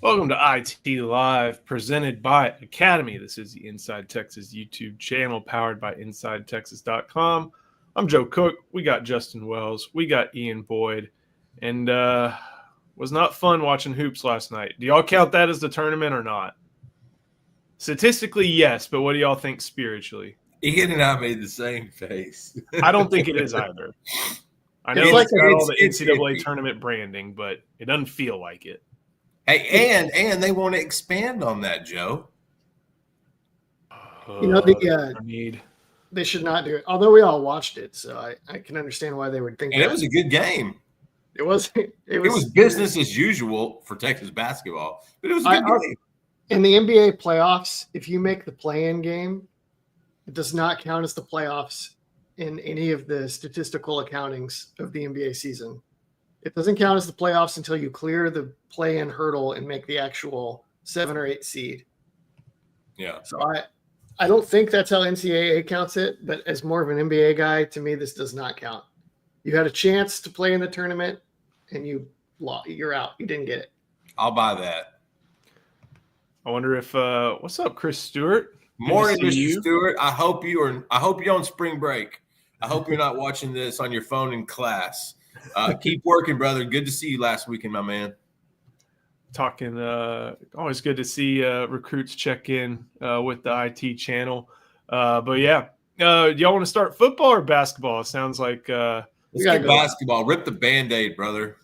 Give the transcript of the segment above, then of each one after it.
Welcome to IT Live, presented by Academy. This is the Inside Texas YouTube channel, powered by InsideTexas.com. I'm Joe Cook. We got Justin Wells. We got Ian Boyd. And was not fun watching hoops last night. Do y'all count that as the tournament or not? Statistically, yes, but what do y'all think spiritually? Ian and I made the same face. I don't think it is either. I know it's got all the NCAA tournament branding, but it doesn't feel like it. Hey, and they want to expand on that, Joe. They should not do it. Although we all watched it, so I can understand why they would think. And it was a good game. It was business as usual for Texas basketball, but it was a good game. In the NBA playoffs, if you make the play-in game, it does not count as the playoffs in any of the statistical accountings of the NBA season. It doesn't count as the playoffs until you clear the play-in hurdle and make the actual 7 or 8 seed. Yeah. So I don't think that's how NCAA counts it, but as more of an NBA guy, to me, this does not count. You had a chance to play in the tournament, and you're out. You didn't get it. I'll buy that. I wonder if what's up, Chris Stewart? Morning, Mr. Stewart. I hope you're on spring break. I hope you're not watching this on your phone in class. Keep working, brother. Good to see you last weekend, my man. Talking, always good to see recruits check in with the IT channel. But yeah, do y'all want to start football or basketball? It sounds like let's get basketball. Rip the Band-Aid, brother.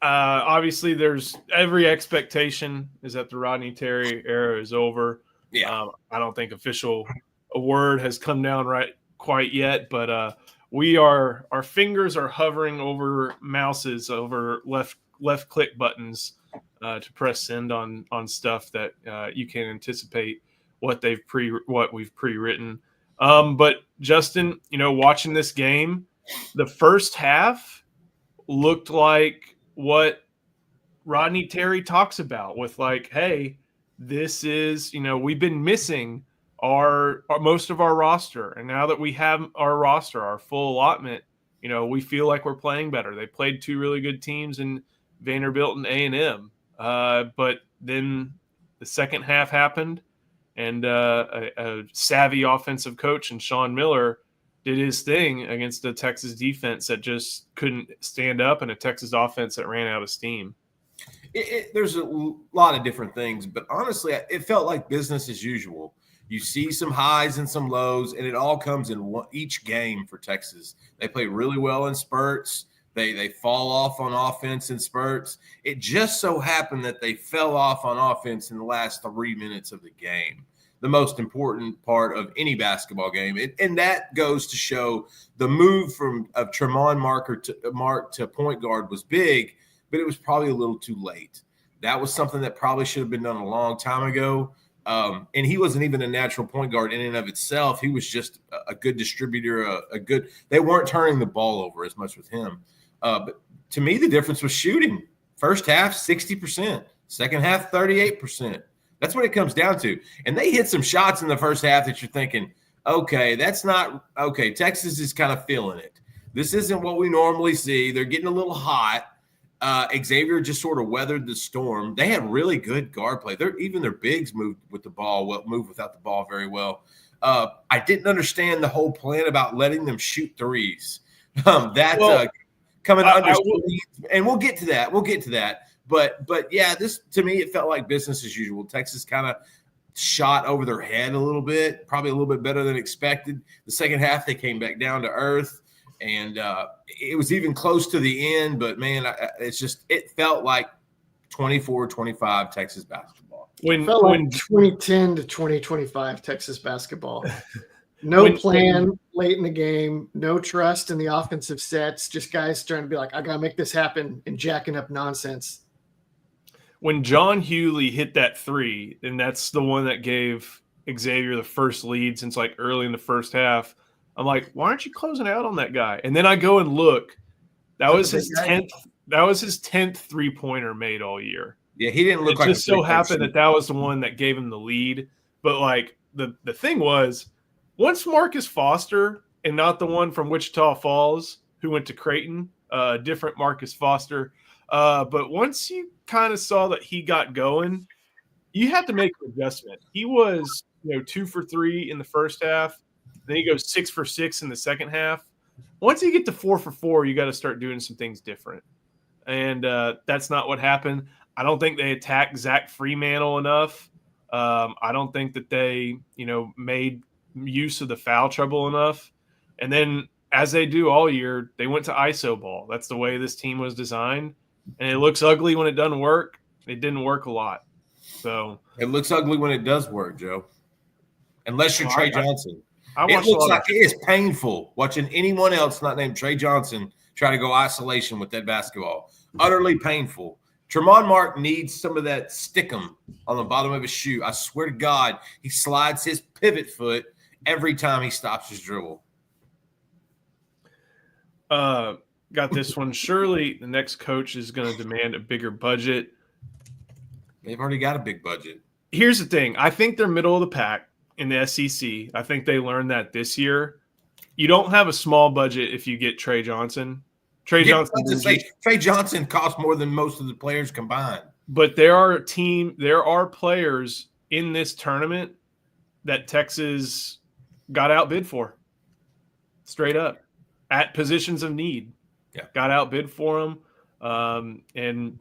Obviously, there's every expectation is that the Rodney Terry era is over. Yeah, I don't think a word has come down quite yet, but our fingers are hovering over mouses, over left click buttons to press send on stuff that you can anticipate what we've pre-written. But Justin, watching this game, the first half looked like what Rodney Terry talks about with like, hey, this is, we've been missing our most of our roster. And now that we have our roster, our full allotment, we feel like we're playing better. They played 2 really good teams in Vanderbilt and A&M. But then the second half happened, and a savvy offensive coach and Sean Miller did his thing against a Texas defense that just couldn't stand up, and a Texas offense that ran out of steam. There's a lot of different things, but honestly, it felt like business as usual. You see some highs and some lows, and it all comes in each game for Texas. They play really well in spurts. They fall off on offense in spurts. It just so happened that they fell off on offense in the last 3 minutes of the game, the most important part of any basketball game. And that goes to show the move of Tremont Mark to point guard was big, but it was probably a little too late. That was something that probably should have been done a long time ago. And he wasn't even a natural point guard in and of itself. He was just a good distributor, they weren't turning the ball over as much with him. But to me, the difference was shooting. First half, 60%. Second half, 38%. That's what it comes down to. And they hit some shots in the first half that you're thinking, okay, Texas is kind of feeling it. This isn't what we normally see. They're getting a little hot. Xavier just sort of weathered the storm. They had really good guard play. Even their bigs moved with the ball, moved without the ball very well. I didn't understand the whole plan about letting them shoot threes. Coming under, and we'll get to that. But yeah, this to me it felt like business as usual. Texas kind of shot over their head a little bit, probably a little bit better than expected. The second half they came back down to earth. And it was even close to the end, but man, it felt like 24-25 Texas basketball. It felt like 2010 to 2025 Texas basketball. No plan late in the game, no trust in the offensive sets, just guys trying to be like, I got to make this happen and jacking up nonsense. When John Hewley hit that 3, and that's the one that gave Xavier the first lead since like early in the first half, I'm like, why aren't you closing out on that guy? And then I go and look. That was his 10th 3-pointer made all year. Yeah, he didn't look like it just so happened that was the one that gave him the lead. But like the thing was, once Marcus Foster, and not the one from Wichita Falls who went to Creighton, different Marcus Foster. But once you kind of saw that he got going, you have to make an adjustment. He was, 2 for 3 in the first half. Then he goes 6 for 6 in the second half. Once you get to 4 for 4, you got to start doing some things different. And that's not what happened. I don't think they attacked Zach Freemantle enough. I don't think that they, made use of the foul trouble enough. And then, as they do all year, they went to ISO ball. That's the way this team was designed. And it looks ugly when it doesn't work. It didn't work a lot. So it looks ugly when it does work, Joe. Unless you're Trey Johnson. It looks like it is painful watching anyone else not named Trey Johnson try to go isolation with that basketball. Utterly painful. Tremont Mark needs some of that stickum on the bottom of his shoe. I swear to God, he slides his pivot foot every time he stops his dribble. Got this one. Surely the next coach is going to demand a bigger budget. They've already got a big budget. Here's the thing. I think they're middle of the pack in the SEC. I think they learned that this year. You don't have a small budget if you get Trey Johnson. Trey Johnson costs more than most of the players combined. But there are players in this tournament that Texas got outbid for. Straight up. At positions of need. Yeah. Got outbid for them. And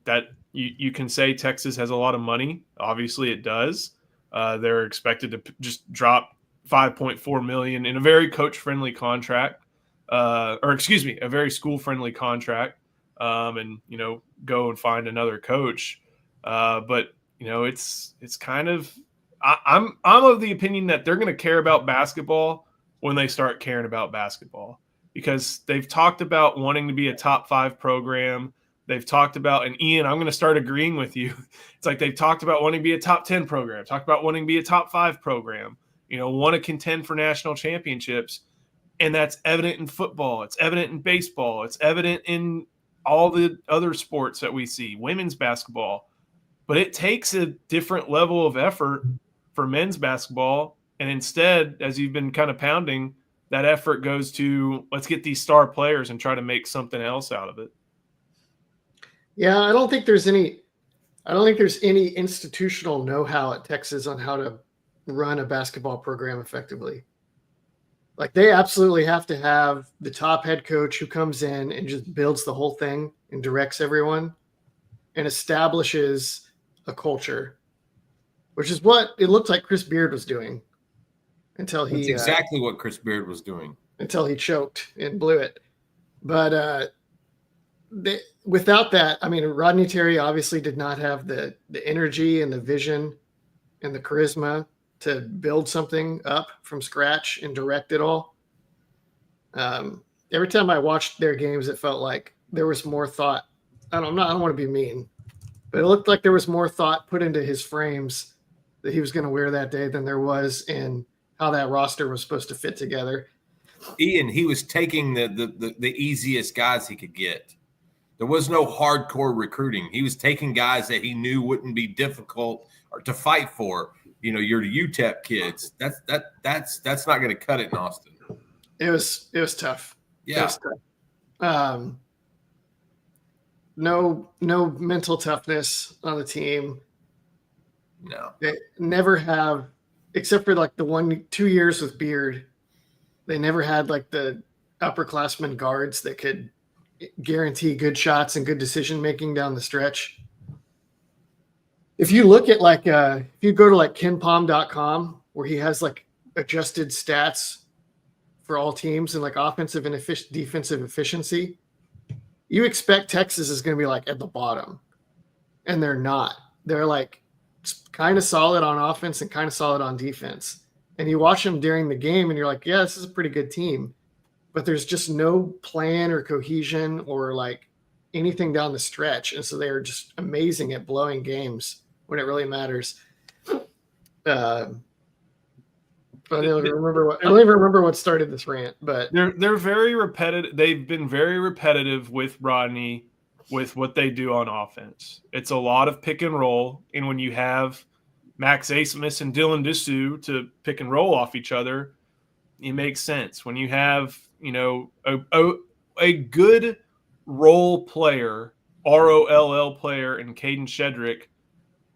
that you can say Texas has a lot of money. Obviously it does. They're expected to just drop $5.4 million in a very coach-friendly contract. A very school-friendly contract, and go and find another coach. But it's kind of I'm of the opinion that they're going to care about basketball when they start caring about basketball, because they've talked about wanting to be a top 5 program. They've talked about, and Ian, I'm going to start agreeing with you. It's like they've talked about wanting to be a top 10 program, talked about wanting to be a top 5 program, want to contend for national championships. And that's evident in football. It's evident in baseball. It's evident in all the other sports that we see, women's basketball. But it takes a different level of effort for men's basketball. And instead, as you've been kind of pounding, that effort goes to let's get these star players and try to make something else out of it. Yeah, I don't think there's any institutional know-how at Texas on how to run a basketball program effectively. Like, they absolutely have to have the top head coach who comes in and just builds the whole thing and directs everyone and establishes a culture, which is what it looked like Chris Beard was doing until he. That's exactly what Chris Beard was doing. Until he choked and blew it. But without that, I mean, Rodney Terry obviously did not have the energy and the vision and the charisma to build something up from scratch and direct it all. Every time I watched their games, it felt like there was more thought. I don't want to be mean, but it looked like there was more thought put into his frames that he was going to wear that day than there was in how that roster was supposed to fit together. Ian, he was taking the easiest guys he could get. There was no hardcore recruiting. He was taking guys that he knew wouldn't be difficult or to fight for. You're the UTEP kids. That's not going to cut it in Austin. It was tough. Yeah. It was tough. No mental toughness on the team. No. They never have, except for like the 1-2 years with Beard. They never had like the upperclassmen guards that could guarantee good shots and good decision making down the stretch. If you look at if you go to KenPom.com, where he has like adjusted stats for all teams and like offensive and defensive efficiency, you expect Texas is going to be like at the bottom, and they're not. They're like kind of solid on offense and kind of solid on defense. And you watch them during the game and you're like, yeah, this is a pretty good team, but there's just no plan or cohesion or like anything down the stretch. And so they're just amazing at blowing games when it really matters. I don't even remember what started this rant, but they're very repetitive. They've been very repetitive with Rodney, with what they do on offense. It's a lot of pick and roll, and when you have Max Asmus and Dylan Dessou to pick and roll off each other, it makes sense. When you have a good role player ROLL player in Caden Shedrick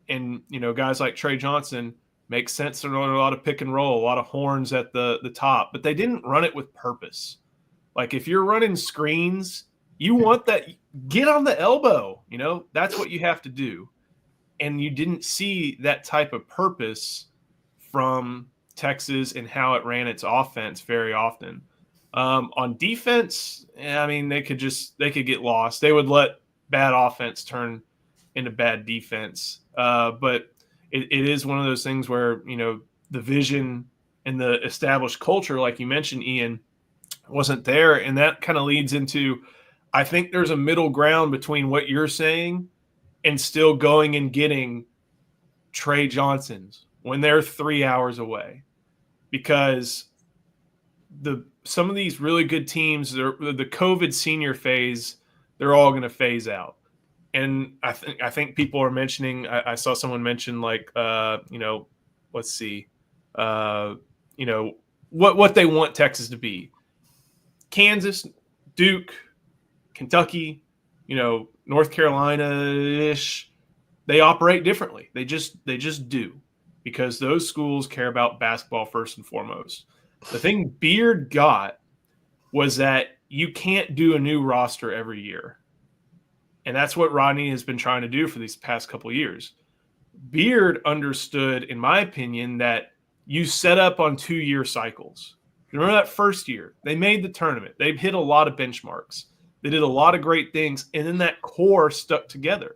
and, guys like Trey Johnson make sense to run a lot of pick and roll, a lot of horns at the top, but they didn't run it with purpose. Like if you're running screens, you want that, get on the elbow, that's what you have to do. And you didn't see that type of purpose from Texas and how it ran its offense very often. On defense, they could get lost. They would let bad offense turn into bad defense. But it is one of those things where, the vision and the established culture, like you mentioned, Ian, wasn't there. And that kind of leads into, I think there's a middle ground between what you're saying and still going and getting Trey Johnsons when they're 3 hours away, because some of these really good teams, the COVID senior phase, they're all going to phase out. And I think people are mentioning, I saw someone mention let's see, what they want Texas to be. Kansas, Duke, Kentucky, North Carolina-ish, they operate differently. They just do, because those schools care about basketball first and foremost. The thing Beard got was that you can't do a new roster every year. And that's what Rodney has been trying to do for these past couple of years. Beard understood, in my opinion, that you set up on 2-year cycles. Remember that first year? They made the tournament. They've hit a lot of benchmarks. They did a lot of great things, and then that core stuck together.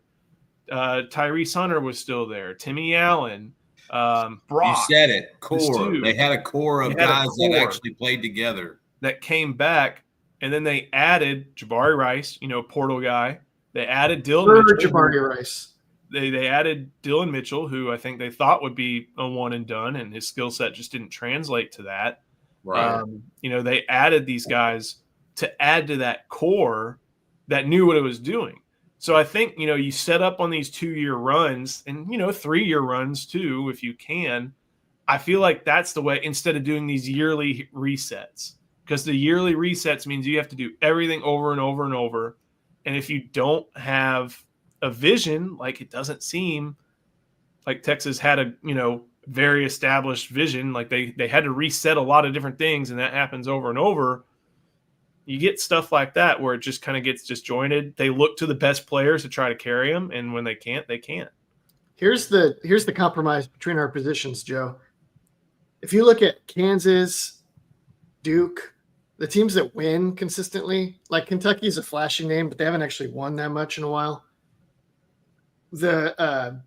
Tyrese Hunter was still there. Timmy Allen, Brock. You said it, core. They had a core of guys that actually played together. That came back, and then they added Jabari Rice, portal guy. They added Dylan Mitchell. Jabari Rice. They added Dylan Mitchell, who I think they thought would be a one and done, and his skill set just didn't translate to that. Right. They added these guys to add to that core that knew what it was doing. So I think, you set up on these 2-year runs and, 3-year runs too, if you can. I feel like that's the way, instead of doing these yearly resets, because the yearly resets means you have to do everything over and over and over. And if you don't have a vision, like it doesn't seem like Texas had a, very established vision, like they had to reset a lot of different things, and that happens over and over. You get stuff like that where it just kind of gets disjointed. They look to the best players to try to carry them, and when they can't, they can't. Here's the compromise between our positions, Joe. If you look at Kansas, Duke, the teams that win consistently, like Kentucky's a flashy name, but they haven't actually won that much in a while. The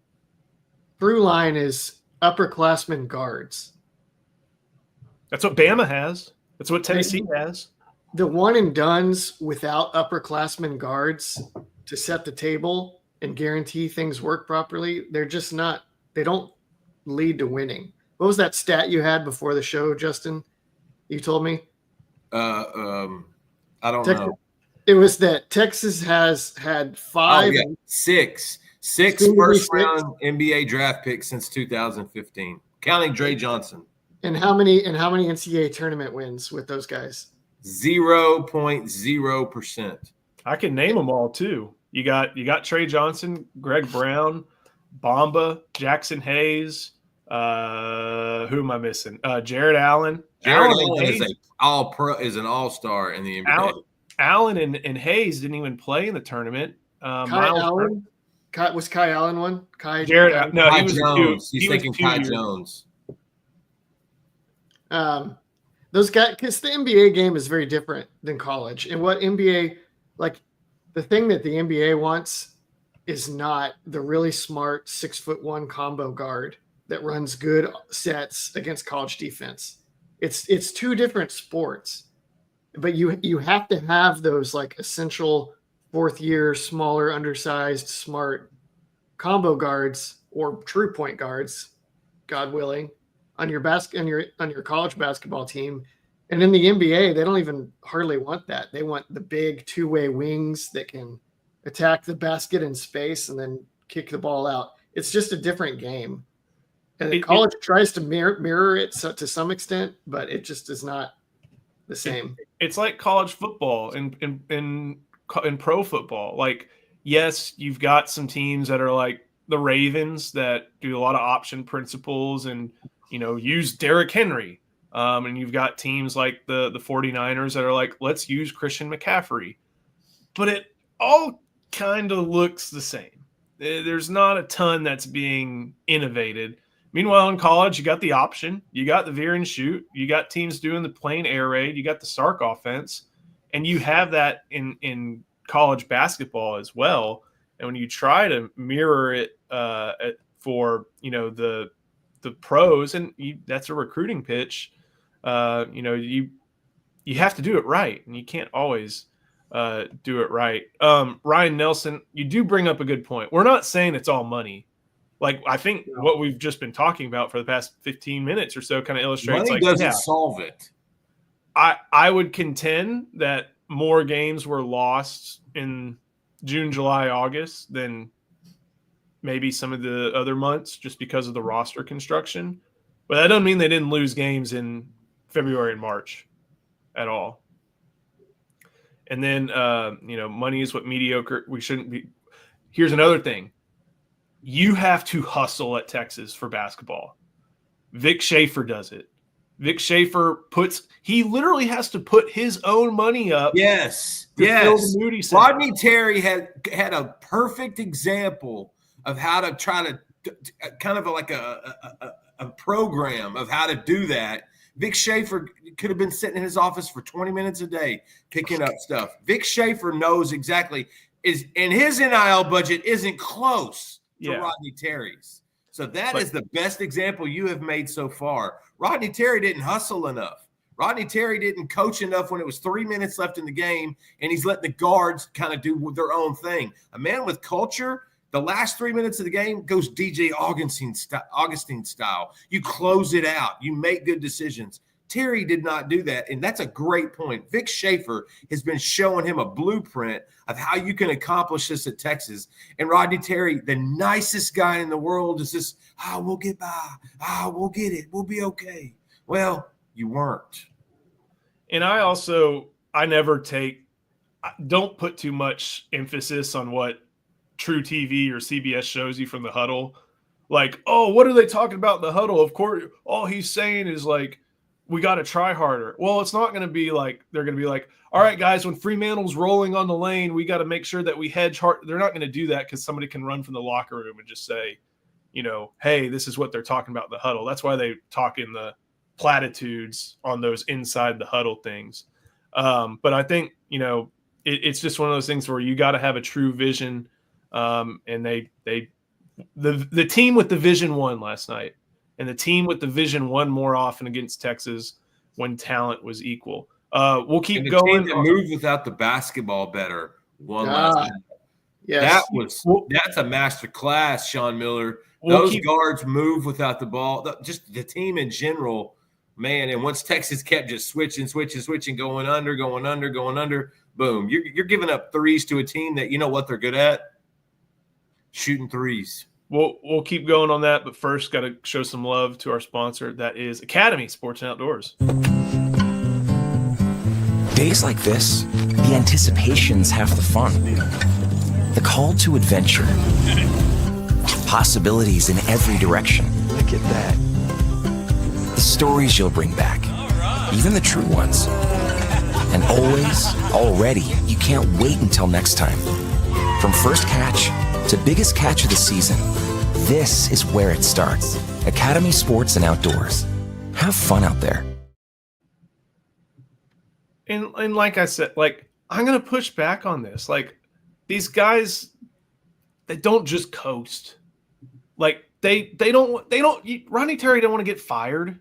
through line is upperclassmen guards. That's what Bama has. That's what Tennessee has. The one and dones without upperclassmen guards to set the table and guarantee things work properly, they're just not. They don't lead to winning. What was that stat you had before the show, Justin? You told me. I don't know. It was that Texas has had 5, six first-round NBA draft picks since 2015, counting Dre Johnson. And how many NCAA tournament wins with those guys? 0.0%. I can name them all too. You got Trey Johnson, Greg Brown, Bamba, Jackson Hayes. Who am I missing? Jared Allen. Jared Allen is an all-star in the NBA. Allen and Hayes didn't even play in the tournament. Kai Allen. Was Kai Allen one? Jared. No, Kai he was Jones. Two. He's thinking Kai Jones. Those guys, because the NBA game is very different than college, and what NBA, like the thing that the NBA wants is not the really smart 6'1" combo guard that runs good sets against college defense. It's two different sports, but you have to have those like essential 4th year, smaller, undersized, smart combo guards or true point guards, God willing, on your college basketball team. And in the NBA, they don't even hardly want that. They want the big 2-way wings that can attack the basket in space and then kick the ball out. It's just a different game. And college tries to mirror it to some extent, but it just is not the same. It's like college football and pro football. Like yes, you've got some teams that are like the Ravens that do a lot of option principles and, use Derrick Henry. And you've got teams like the 49ers that are like, let's use Christian McCaffrey. But it all kind of looks the same. There's not a ton that's being innovated. Meanwhile, in college, you got the option. You got the veer and shoot. You got teams doing the plain air raid. You got the Sark offense. And you have that in college basketball as well. And when you try to mirror it for, the pros, and that's a recruiting pitch, you have to do it right. And you can't always do it right. Ryan Nelson, you do bring up a good point. We're not saying it's all money. Like, I think what we've just been talking about for the past 15 minutes or so kind of illustrates. Money doesn't solve it. I would contend that more games were lost in June, July, August than maybe some of the other months just because of the roster construction. But that doesn't mean they didn't lose games in February and March at all. And then, money is what mediocre. We shouldn't be. Here's another thing. You have to hustle at Texas for basketball. Vic Schaefer does it. Vic Schaefer he literally has to put his own money up. Yes. Fill the Moody Center. Rodney Terry had a perfect example of how to try to kind of like a program of how to do that. Vic Schaefer could have been sitting in his office for 20 minutes a day picking up stuff. Vic Schaefer knows exactly and his NIL budget isn't close to Rodney Terry's. So that is the best example you have made so far. Rodney Terry didn't hustle enough. Rodney Terry didn't coach enough when it was 3 minutes left in the game, and he's letting the guards kind of do their own thing. A man with culture, the last 3 minutes of the game goes DJ Augustine style. You close it out. You make good decisions. Terry did not do that, and that's a great point. Vic Schaefer has been showing him a blueprint of how you can accomplish this at Texas. And Rodney Terry, the nicest guy in the world, is just, we'll get by. We'll get it. We'll be okay. Well, you weren't. And I don't put too much emphasis on what True TV or CBS shows you from the huddle. Like, oh, what are they talking about in the huddle? Of course, all he's saying is like, we got to try harder. Well, it's not going to be like, they're going to be like, all right, guys, when Fremantle's rolling on the lane, we got to make sure that we hedge hard. They're not going to do that because somebody can run from the locker room and just say, hey, this is what they're talking about in the huddle. That's why they talk in the platitudes on those inside the huddle things. But I think, it's just one of those things where you got to have a true vision. And the team with the vision won last night. And the team with the vision won more often against Texas when talent was equal. We'll keep going. Team that moved without the basketball better won last night. Yes. That's a master class, Sean Miller. Those guards move without the ball. Just the team in general, man. And once Texas kept just switching, going under, boom. You're giving up threes to a team that you know what they're good at? Shooting threes. We'll keep going on that, but first got to show some love to our sponsor. That is Academy Sports and Outdoors. Days like this, the anticipation's half the fun. The call to adventure. Possibilities in every direction. Look at that. The stories you'll bring back, even the true ones. And already, you can't wait until next time. From first catch to biggest catch of the season, this is where it starts. Academy Sports and Outdoors. Have fun out there. And like I said, I'm going to push back on this. These guys, they don't just coast. Rodney Terry don't want to get fired.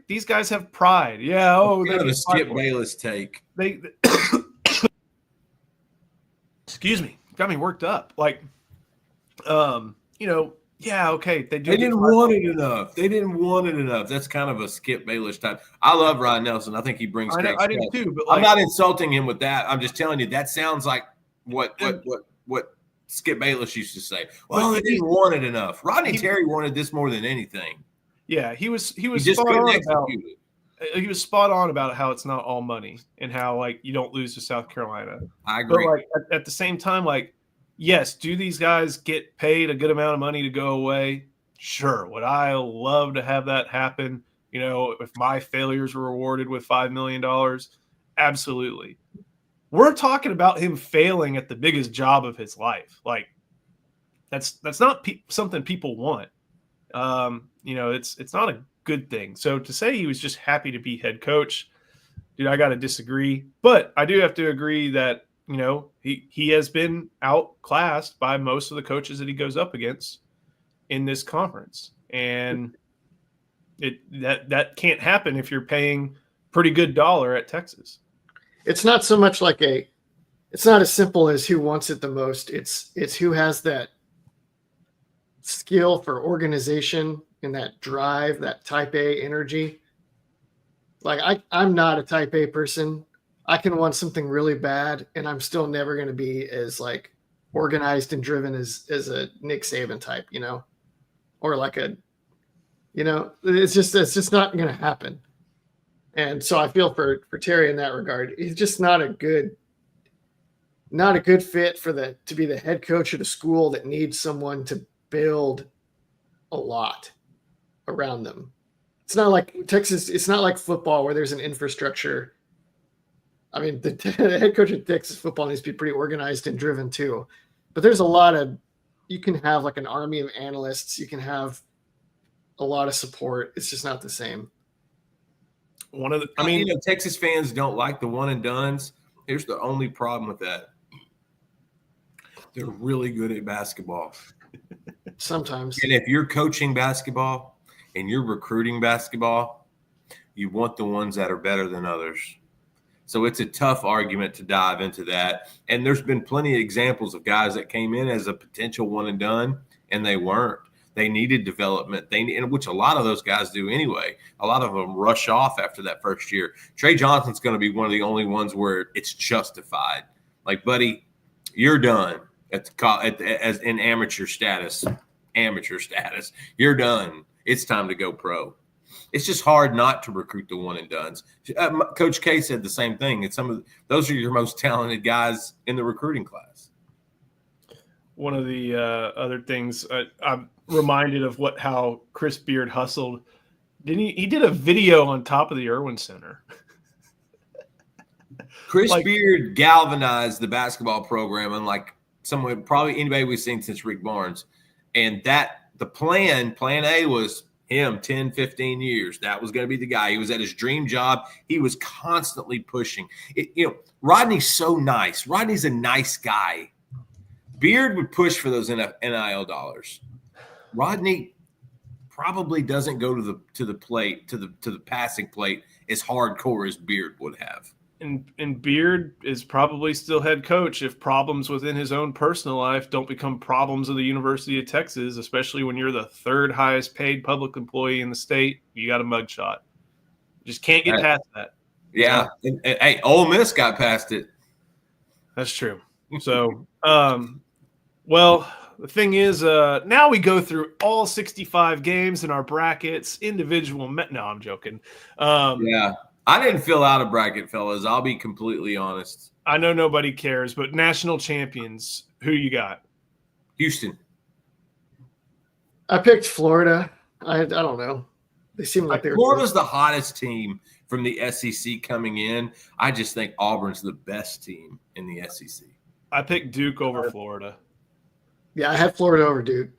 These guys have pride. Yeah. Oh, they have a Skip Bayless take. Excuse me. Got me worked up. Yeah, okay. They didn't want it enough. They didn't want it enough. That's kind of a Skip Bayless type. I love Ryan Nelson. I think he brings. I do too. But I'm not insulting him with that. I'm just telling you that sounds like what Skip Bayless used to say. Well, they didn't want it enough. Rodney Terry wanted this more than anything. Yeah, he was just couldn't execute it. He was spot on about how it's not all money and how you don't lose to South Carolina. I agree. But at the same time, yes, do these guys get paid a good amount of money to go away? Sure. Would I love to have that happen? You know, if my failures were rewarded with $5 million? Absolutely. We're talking about him failing at the biggest job of his life. Like, that's not something people want. You know, it's not a good thing. So to say he was just happy to be head coach, dude, I got to disagree. But I do have to agree that, you know, he has been outclassed by most of the coaches that he goes up against in this conference. And that can't happen if you're paying pretty good dollar at Texas. It's not so much like it's not as simple as who wants it the most. It's who has that skill for organization and that drive, that type A energy. Like I'm not a type A person. I can want something really bad and I'm still never going to be as like organized and driven as a Nick Saban type, you know, or like it's just not going to happen. And so I feel for Terry in that regard. He's just not a good fit to be the head coach at a school that needs someone to build a lot around them. It's not like Texas. It's not like football where there's an infrastructure. I mean, the head coach of Texas football needs to be pretty organized and driven too. But there's a lot of, you can have like an army of analysts. You can have a lot of support. It's just not the same. Texas fans don't like the one and dones. Here's the only problem with that. They're really good at basketball. Sometimes. And if you're coaching basketball and you're recruiting basketball, you want the ones that are better than others. So it's a tough argument to dive into that. And there's been plenty of examples of guys that came in as a potential one and done, and they weren't. They needed development, which a lot of those guys do anyway. A lot of them rush off after that first year. Trey Johnson's going to be one of the only ones where it's justified. Like, buddy, you're done as in amateur status. You're done. It's time to go pro. It's just hard not to recruit the one and dones. Coach K said the same thing. It's those are your most talented guys in the recruiting class. One of the other things I'm reminded of how Chris Beard hustled. He did a video on top of the Irwin Center. Chris Beard galvanized the basketball program unlike probably anybody we've seen since Rick Barnes. And the plan A was him 10, 15 years. That was going to be the guy. He was at his dream job. He was constantly pushing. Rodney's so nice. Rodney's a nice guy. Beard would push for those NIL dollars. Rodney probably doesn't go to the plate, to the passing plate as hardcore as Beard would have. And Beard is probably still head coach if problems within his own personal life don't become problems of the University of Texas, especially when you're the third highest paid public employee in the state. You got a mugshot. Just can't get past that. Yeah. And hey, Ole Miss got past it. That's true. So, well, the thing is, now we go through all 65 games in our brackets, individual. No, I'm joking. Yeah. I didn't fill out a bracket, fellas. I'll be completely honest. I know nobody cares, but national champions, who you got? Houston. I picked Florida. I don't know. They seem like Florida's the hottest team from the SEC coming in. I just think Auburn's the best team in the SEC. I picked Duke over Florida. Yeah, I had Florida over Duke.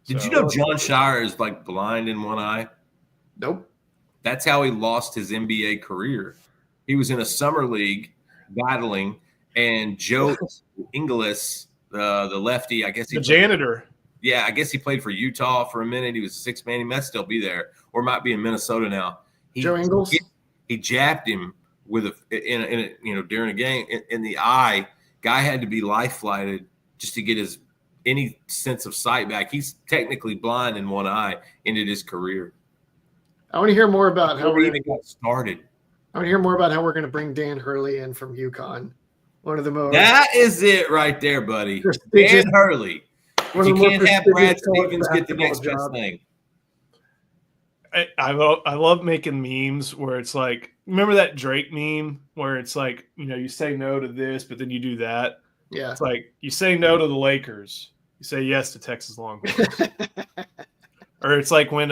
Did you know John Shire is like blind in one eye? Nope. That's how he lost his NBA career. He was in a summer league battling, and Joe Ingles, the lefty, I guess the janitor. Yeah, I guess he played for Utah for a minute. He was a six man. He might still be there, or might be in Minnesota now. Joe Ingles. He jabbed him with during a game in the eye. Guy had to be life flighted just to get any sense of sight back. He's technically blind in one eye. Ended his career. I want to hear more about how we even got started. I want to hear more about how we're going to bring Dan Hurley in from UConn. One of the most. That is it right there, buddy. Dan Hurley. You can't have Brad Stevens get the next best thing. I love making memes where it's like, remember that Drake meme where it's like, you say no to this, but then you do that. Yeah. It's like you say no to the Lakers, you say yes to Texas Longhorns. Or it's like when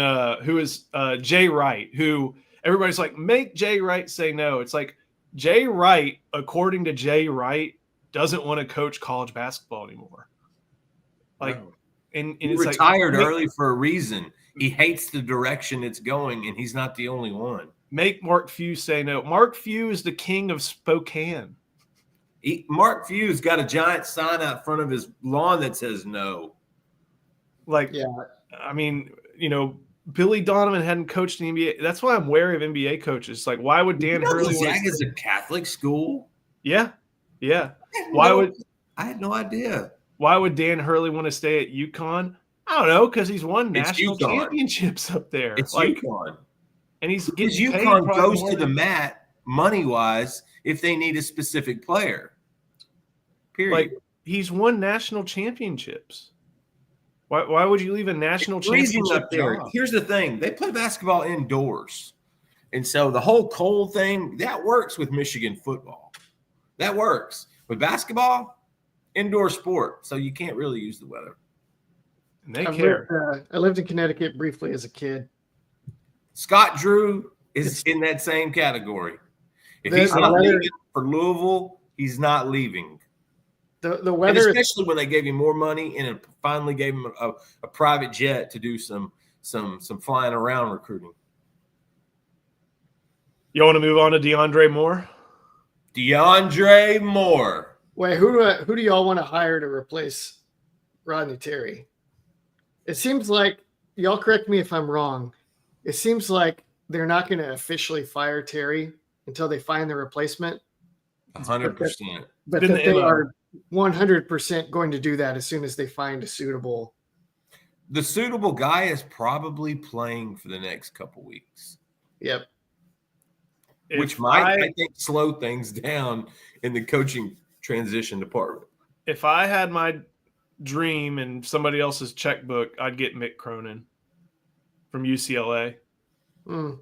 Jay Wright, who everybody's like, make Jay Wright say no. It's like Jay Wright, according to Jay Wright, doesn't want to coach college basketball anymore. Like, No. and He it's retired like, early for a reason. He hates the direction it's going, and he's not the only one. Make Mark Few say no. Mark Few is the king of Spokane. Mark Few's got a giant sign out front of his lawn that says no. Like, Yeah. I mean, Billy Donovan hadn't coached in the NBA. That's why I'm wary of NBA coaches. Like, why would Dan Hurley Gonzaga is a Catholic school? Yeah. I had no idea. Why would Dan Hurley want to stay at UConn? I don't know, because he's won It's national UConn. championships up there. It's like, UConn. And he's Because getting paid UConn probably goes more to the than- mat money-wise if they need a specific player. Period. Like, he's won national championships. Why would you leave a national championship up there? job? Here's the thing. They play basketball indoors. And so the whole cold thing, that works with Michigan football. That works. With basketball, indoor sport. So you can't really use the weather. And they care. I lived in Connecticut briefly as a kid. Scott Drew is in that same category. If The he's not weather- leaving for Louisville, he's not leaving. The And weather, especially when they gave him more money and finally gave him a private jet to do some flying around recruiting. You want to move on to DeAndre Moore? DeAndre Moore. wait, who do y'all want to hire to replace Rodney Terry? It seems like, y'all correct me if I'm wrong, it seems like they're not going to officially fire Terry until they find the replacement. 100%. But Didn't that they, they are 100% going to do that as soon as they find a suitable. The suitable guy is probably playing for the next couple weeks, Yep. which If might, I think, slow things down in the coaching transition department. If I had my dream and somebody else's checkbook, I'd get Mick Cronin from UCLA. Mm.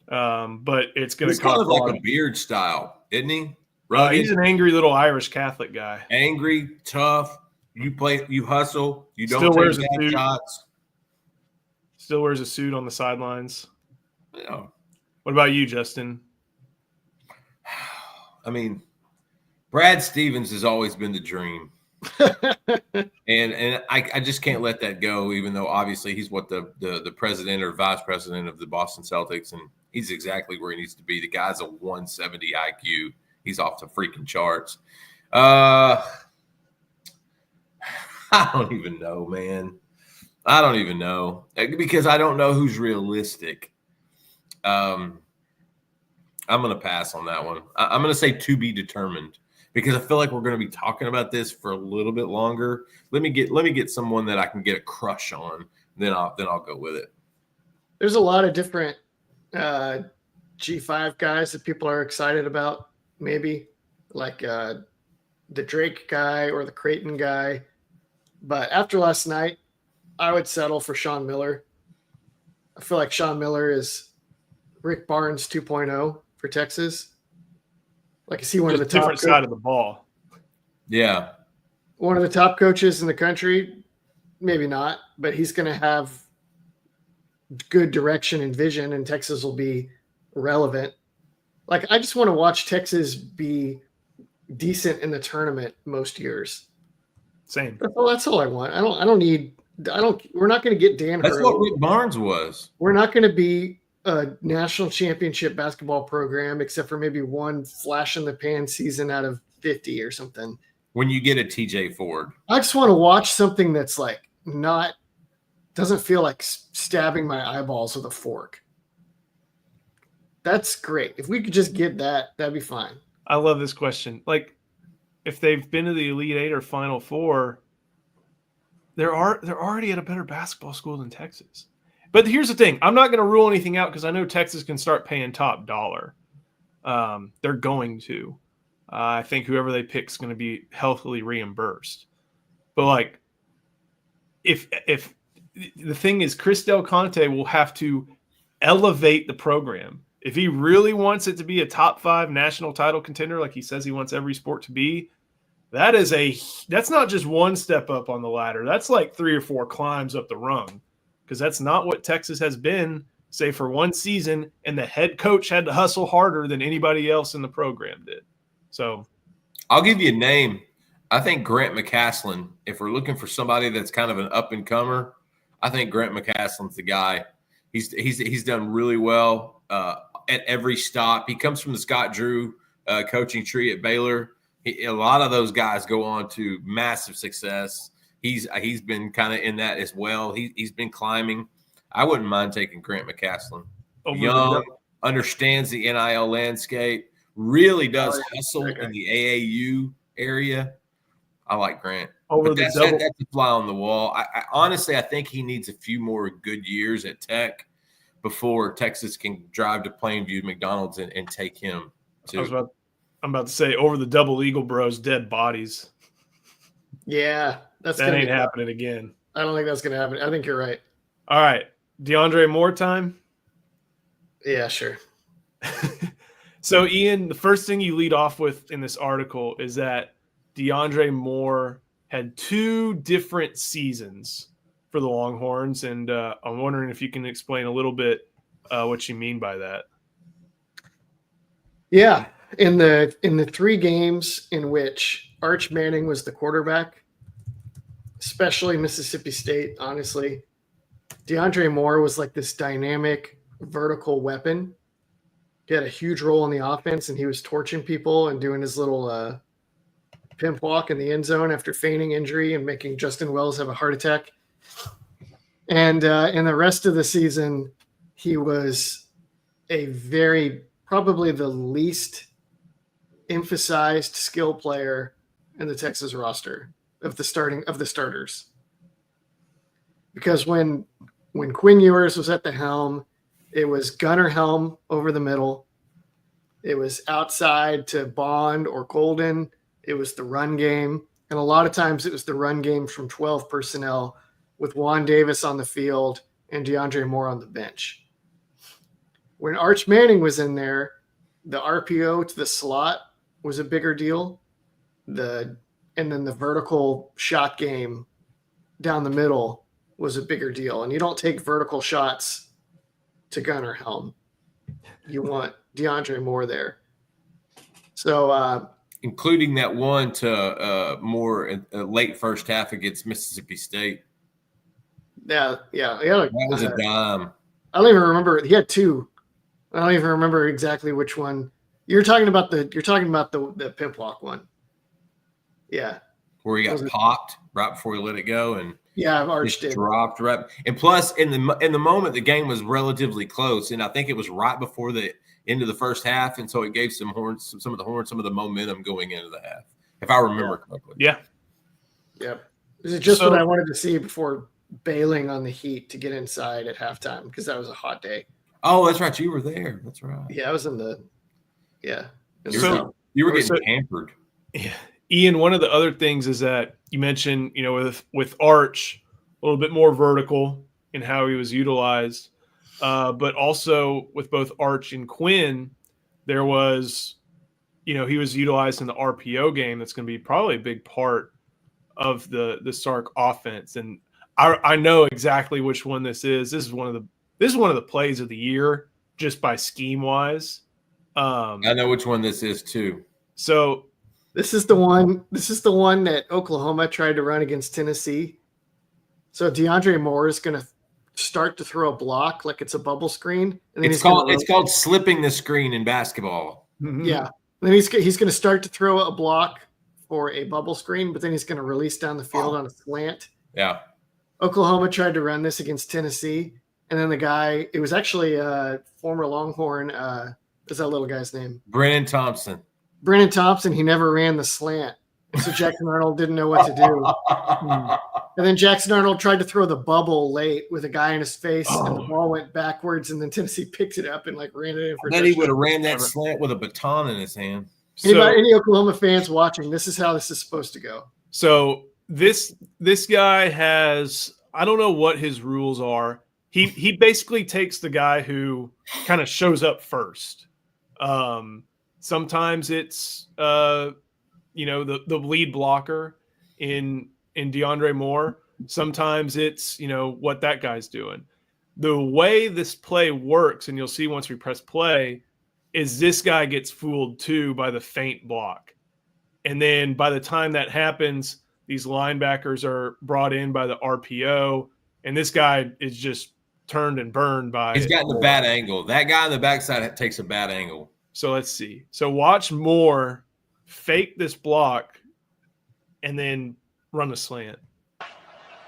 But it's going He's to kind cost of a lot. like a Beard style, isn't he? He's an angry little Irish Catholic guy. Angry, tough. You hustle. You don't Still take wears a bad suit. shots. Still wears a suit on the sidelines. Yeah. What about you, Justin? I mean, Brad Stevens has always been the dream. And I just can't let that go, even though obviously he's what the president or vice president of the Boston Celtics, and he's exactly where he needs to be. The guy's a 170 IQ. He's off the freaking charts. I don't even know, man. I don't even know because I don't know who's realistic. I'm going to pass on that one. I'm going to say to be determined because I feel like we're going to be talking about this for a little bit longer. Let me get someone that I can get a crush on. Then I'll go with it. There's a lot of different G5 guys that people are excited about, maybe like the Drake guy or the Creighton guy. But after last night, I would settle for Sean Miller. I feel like Sean Miller is Rick Barnes 2.0 for Texas. Like, is he one of the top different side of the ball? Yeah. One of the top coaches in the country? Maybe not, but he's going to have good direction and vision, and Texas will be relevant. Like, I just want to watch Texas be decent in the tournament most years. Same. That's all I want. We're not going to get Dan That's Hurley. what Rick Barnes was. We're not going to be a national championship basketball program, except for maybe one flash in the pan season out of 50 or something. When you get a TJ Ford. I just want to watch something that's like doesn't feel like stabbing my eyeballs with a fork. That's great. If we could just get that, that'd be fine. I love this question. Like, if they've been to the Elite Eight or Final Four, they're already at a better basketball school than Texas. But here's the thing. I'm not going to rule anything out because I know Texas can start paying top dollar. They're going to. I think whoever they pick is going to be healthily reimbursed. But, like, if the thing is, Chris Del Conte will have to elevate the program. If he really wants it to be a top 5 national title contender, like he says he wants every sport to be, that's not just one step up on the ladder. That's like 3 or 4 climbs up the rung, because that's not what Texas has been, say, for one season, and the head coach had to hustle harder than anybody else in the program did. So I'll give you a name. I think Grant McCaslin, if we're looking for somebody that's kind of an up-and-comer, I think Grant McCaslin's the guy. He's done really well at every stop. He comes from the Scott Drew coaching tree at Baylor. A lot of those guys go on to massive success. He's been kind of in that as well. He's been climbing. I wouldn't mind taking Grant McCaslin. Young, understands the NIL landscape, really does hustle in the AAU area. I like Grant. That's a fly on the wall. I honestly, I think he needs a few more good years at Tech before Texas can drive to Plainview McDonald's and take him to. I'm about to say, over the double Eagle Bros, dead bodies. Yeah, that ain't happening again. I don't think that's going to happen. I think you're right. All right, DeAndre Moore time. Yeah, sure. So, Ian, the first thing you lead off with in this article is that DeAndre Moore had 2 different seasons for the Longhorns, and I'm wondering if you can explain a little bit what you mean by that. Yeah, in the 3 games in which Arch Manning was the quarterback, especially Mississippi State, honestly, DeAndre Moore was like this dynamic vertical weapon. He had a huge role in the offense, and he was torching people and doing his little pimp walk in the end zone after feigning injury and making Justin Wells have a heart attack. And in the rest of the season, he was probably the least emphasized skill player in the Texas roster of the starters. Because when Quinn Ewers was at the helm, it was Gunnar Helm over the middle. It was outside to Bond or Golden. It was the run game. And a lot of times it was the run game from 12 personnel with Juan Davis on the field and DeAndre Moore on the bench. When Arch Manning was in there, the RPO to the slot was a bigger deal. And then the vertical shot game down the middle was a bigger deal. And you don't take vertical shots to Gunnar Helm. You want DeAndre Moore there. So including that one to Moore in late first half against Mississippi State. Yeah. That was a dime. I don't even remember. He had 2. I don't even remember exactly which one. You're talking about the pimp walk one. Yeah. Where he got popped right before he let it go, and Arch did. Dropped right. And plus, in the moment, the game was relatively close, and I think it was right before the end of the first half, and so it gave some of the momentum going into the half, if I remember correctly. Yeah. Yep. This is just what I wanted to see before bailing on the heat to get inside at halftime, because that was a hot day. Oh, that's right. You were there. That's right. Yeah, I was in the – yeah. You were getting pampered. Yeah. Ian, one of the other things is that you mentioned, with Arch, a little bit more vertical in how he was utilized, but also with both Arch and Quinn, there was, he was utilized in the RPO game. That's going to be probably a big part of the Sark offense. And I know exactly which one this is. This is one of the plays of the year, just by scheme wise. I know which one this is too. So. This is the one that Oklahoma tried to run against Tennessee. So DeAndre Moore is going to start to throw a block like it's a bubble screen. And then it's called slipping the screen in basketball. Mm-hmm. Yeah. And then he's going to start to throw a block for a bubble screen, but then he's going to release down the field on a slant. Yeah. Oklahoma tried to run this against Tennessee. And then the guy, it was actually a former Longhorn. What's that little guy's name? Brennan Thompson, he never ran the slant. So Jackson Arnold didn't know what to do. And then Jackson Arnold tried to throw the bubble late with a guy in his face, and the ball went backwards, and then Tennessee picked it up and ran it in for a touchdown. Then he would have ran that slant with a baton in his hand. Any Oklahoma fans watching, this is how this is supposed to go. So this guy has, I don't know what his rules are. He basically takes the guy who kind of shows up first. Sometimes it's the lead blocker in DeAndre Moore. Sometimes it's, what that guy's doing. The way this play works, and you'll see once we press play, is this guy gets fooled too by the feint block. And then by the time that happens, these linebackers are brought in by the RPO, and this guy is just turned and burned by. He's gotten a bad angle. That guy on the backside takes a bad angle. So let's see. So watch Moore fake this block and then run a slant.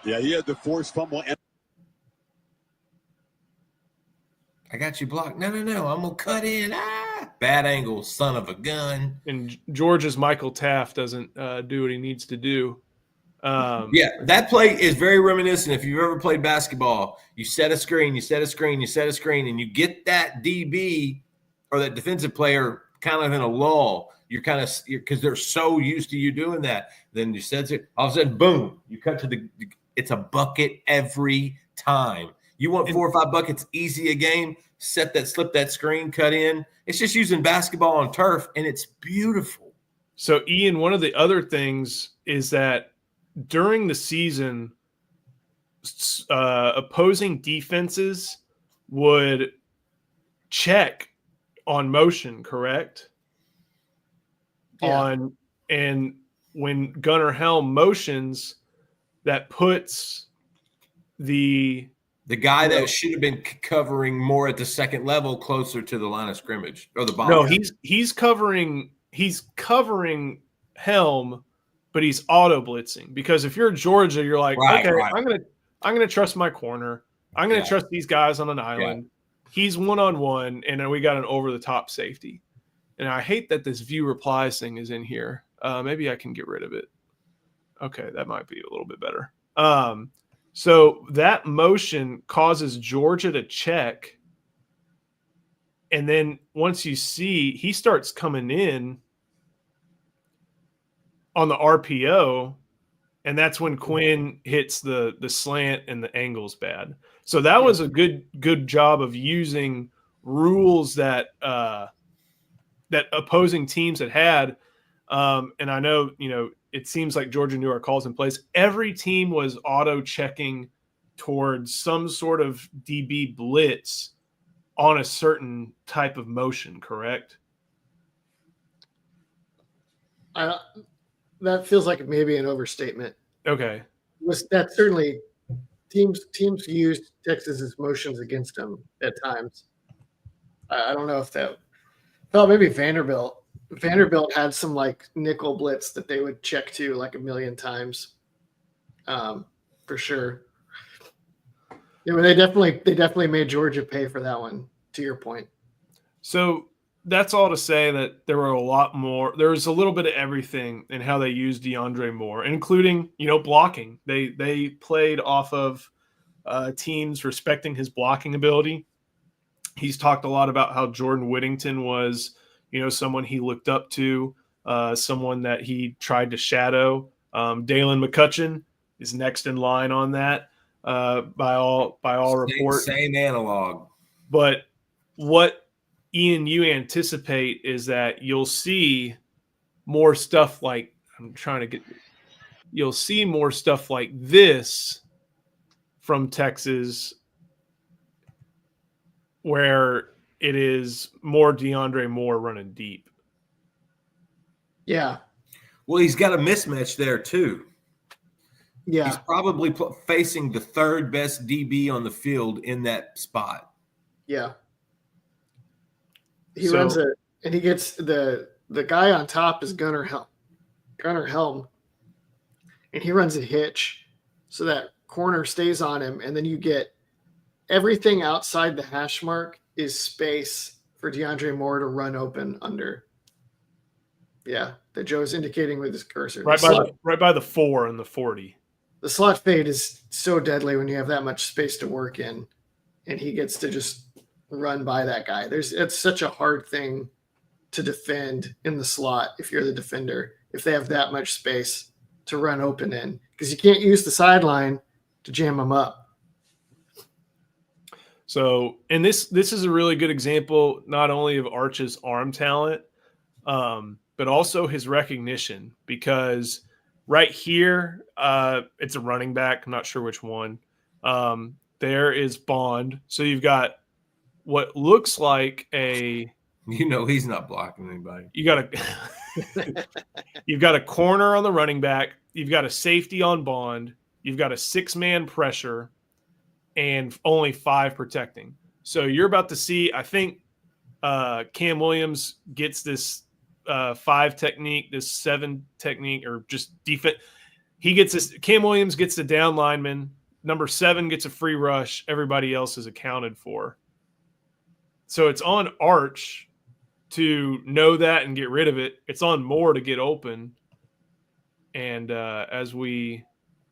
Yeah, he had the forced fumble. I got you blocked. No. I'm going to cut in. Bad angle, son of a gun. And Georgia's Michael Taft doesn't do what he needs to do. Yeah, that play is very reminiscent. If you've ever played basketball, you set a screen, and you get that DB or that defensive player kind of in a lull. You're kind of – because they're so used to you doing that. Then you set it. All of a sudden, boom, you cut to the – it's a bucket every time. You want 4 or 5 buckets easy a game, slip that screen, cut in. It's just using basketball on turf, and it's beautiful. So, Ian, one of the other things is that during the season, opposing defenses would check on motion, correct? Yeah. And when Gunnar Helm motions, that puts the guy that should have been covering more at the second level closer to the line of scrimmage or the bottom. No, he's covering Helm, but he's auto blitzing, because if you're Georgia, you're like, right. I'm gonna trust my corner. I'm gonna trust these guys on an island. Yeah. He's 1-on-1, and then we got an over the top safety. And I hate that this view replies thing is in here. Maybe I can get rid of it. Okay, that might be a little bit better. So that motion causes Georgia to check. And then once you see, he starts coming in on the RPO, and that's when Quinn hits the slant and the angle's bad. So that was a good job of using rules that that opposing teams had. And I know, it seems like Georgia knew our calls and plays. Every team was auto checking towards some sort of DB blitz on a certain type of motion, correct? That feels like maybe an overstatement. Okay. That certainly teams used Texas's motions against them at times. I don't know if that. Well, maybe Vanderbilt. Vanderbilt had some like nickel blitz that they would check to like a million times, for sure. Yeah, but they definitely made Georgia pay for that one. To your point. So that's all to say that there were a lot more. There was a little bit of everything in how they used DeAndre Moore, including blocking. They played off of teams respecting his blocking ability. He's talked a lot about how Jordan Whittington was, someone he looked up to, someone that he tried to shadow. Dalen McCutcheon is next in line on that, by all reports. Same analog. But what, Ian, you anticipate is that you'll see more stuff like you'll see more stuff like this from Texas, where it is more DeAndre Moore running deep. Yeah. Well, he's got a mismatch there too. Yeah. He's probably facing the third best DB on the field in that spot. Yeah. He runs it, and he gets the guy on top is Gunnar Helm, and he runs a hitch so that corner stays on him, and then you get everything outside the hash mark is space for DeAndre Moore to run open under. Yeah, that Joe's indicating with his cursor. Right by the 4 and the 40. The slot fade is so deadly when you have that much space to work in, and he gets to just run by that guy. It's such a hard thing to defend in the slot if you're the defender, if they have that much space to run open in, because you can't use the sideline to jam them up. So, and this is a really good example, not only of Arch's arm talent, but also his recognition, because right here, it's a running back. I'm not sure which one. There is Bond. So you've got what looks like a – he's not blocking anybody. You've got a corner on the running back. You've got a safety on Bond. You've got a 6-man pressure and only 5 protecting. So you're about to see, I think Cam Williams gets this 5 technique, this 7 technique, or just defense. Cam Williams gets the down lineman. Number 7 gets a free rush. Everybody else is accounted for. So it's on Arch to know that and get rid of it. It's on Moore to get open. And as we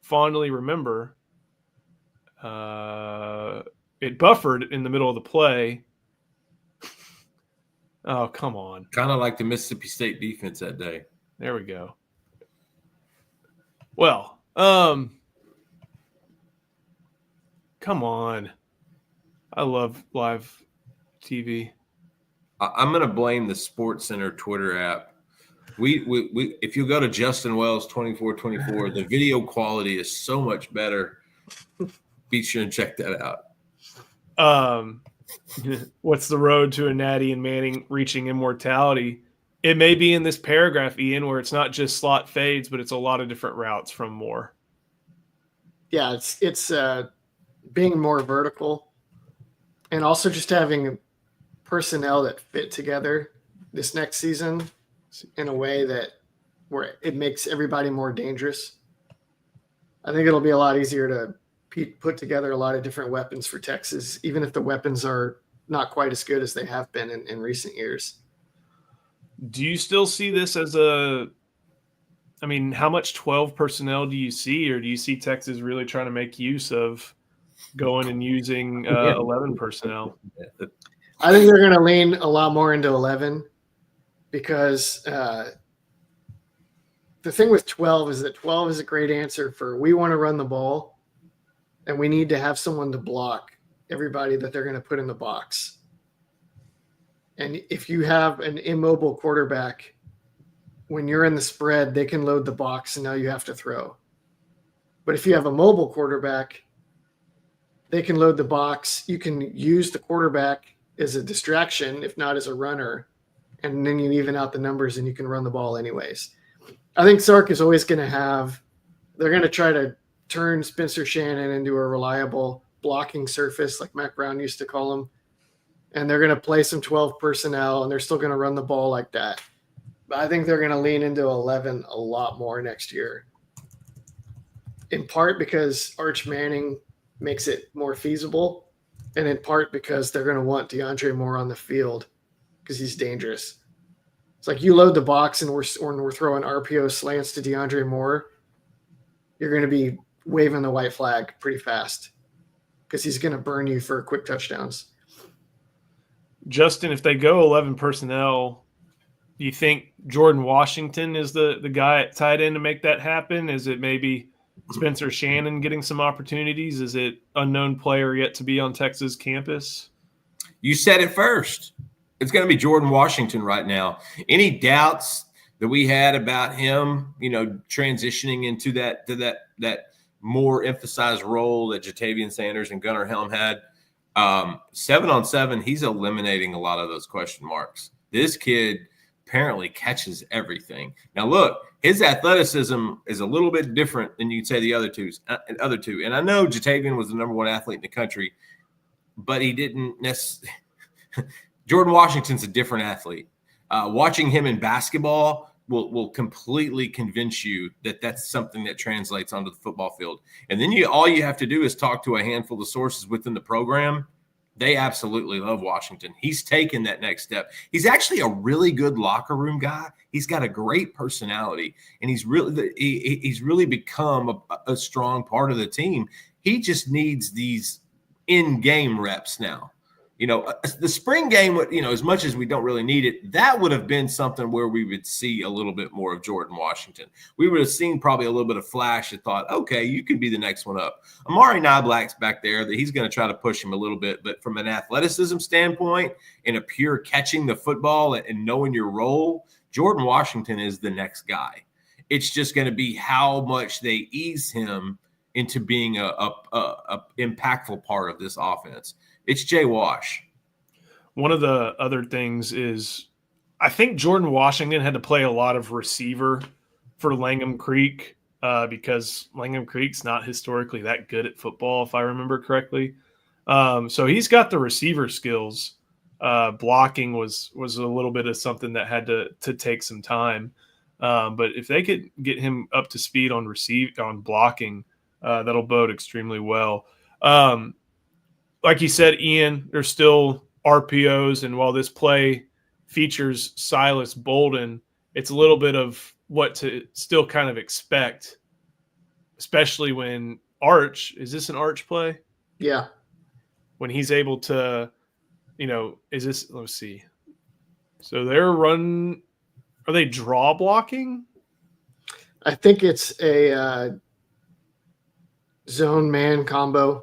fondly remember, it buffered in the middle of the play. Oh, come on. Kind of like the Mississippi State defense that day. There we go. Well, come on. I love live TV. I'm going to blame the Sports Center Twitter app. We if you go to Justin Wells 2424, the video quality is so much better. Be sure and check that out. What's the road to a Natty and Manning reaching immortality? It may be in this paragraph, Ian, where it's not just slot fades, but it's a lot of different routes from Moore. Yeah, it's being more vertical, and also just having personnel that fit together this next season in a way that where it makes everybody more dangerous. I think it'll be a lot easier to put together a lot of different weapons for Texas, even if the weapons are not quite as good as they have been in recent years. Do you still see this as how much 12 personnel do you see, or do you see Texas really trying to make use of going and using 11 personnel? I think they're going to lean a lot more into 11 because the thing with 12 is that 12 is a great answer for we want to run the ball and we need to have someone to block everybody that they're going to put in the box. And if you have an immobile quarterback, when you're in the spread, they can load the box and now you have to throw. But if you have a mobile quarterback, they can load the box. You can use the quarterback as a distraction, if not as a runner, and then you even out the numbers and you can run the ball anyways. I think Sark is always going to they're going to try to turn Spencer Shannon into a reliable blocking surface like Mac Brown used to call him. And they're going to play some 12 personnel and they're still going to run the ball like that. But I think they're going to lean into 11 a lot more next year. In part because Arch Manning makes it more feasible, and in part because they're going to want DeAndre Moore on the field because he's dangerous. It's like you load the box and we're throwing RPO slants to DeAndre Moore, you're going to be waving the white flag pretty fast because he's going to burn you for quick touchdowns. Justin, if they go 11 personnel, do you think Jordan Washington is the guy at tight end to make that happen? Is it maybe Spencer Shannon getting some opportunities? Is it unknown player yet to be on Texas campus? You said it first. It's going to be Jordan Washington right now. Any doubts that we had about him, transitioning into that more emphasized role that Jatavian Sanders and Gunnar Helm had, 7-on-7, he's eliminating a lot of those question marks. This kid apparently catches everything. Now, look, his athleticism is a little bit different than you'd say the other two. And I know Jatavian was the number 1 athlete in the country, but he didn't necessarily – Jordan Washington's a different athlete. Watching him in basketball will completely convince you that that's something that translates onto the football field. And then all you have to do is talk to a handful of sources within the program. They absolutely love Washington. He's taken that next step. He's actually a really good locker room guy. He's got a great personality, and he's really become a strong part of the team. He just needs these in-game reps now. The spring game, as much as we don't really need it, that would have been something where we would see a little bit more of Jordan Washington. We would have seen probably a little bit of flash and thought, okay, you could be the next one up. Amari Niblack's back there that he's going to try to push him a little bit, but from an athleticism standpoint and a pure catching the football and knowing your role, Jordan Washington is the next guy. It's just going to be how much they ease him into being a impactful part of this offense. It's Jay Wash. One of the other things is I think Jordan Washington had to play a lot of receiver for Langham Creek because Langham Creek's not historically that good at football, if I remember correctly. So he's got the receiver skills. Blocking was a little bit of something that had to take some time. But if they could get him up to speed on blocking, that'll bode extremely well. Like you said, Ian, there's still RPOs, and while this play features Silas Bolden, it's a little bit of what to still kind of expect, especially when Arch – is this an Arch play? Yeah. When he's able to is this – let's see. So they're run – are they draw blocking? I think it's a zone-man combo.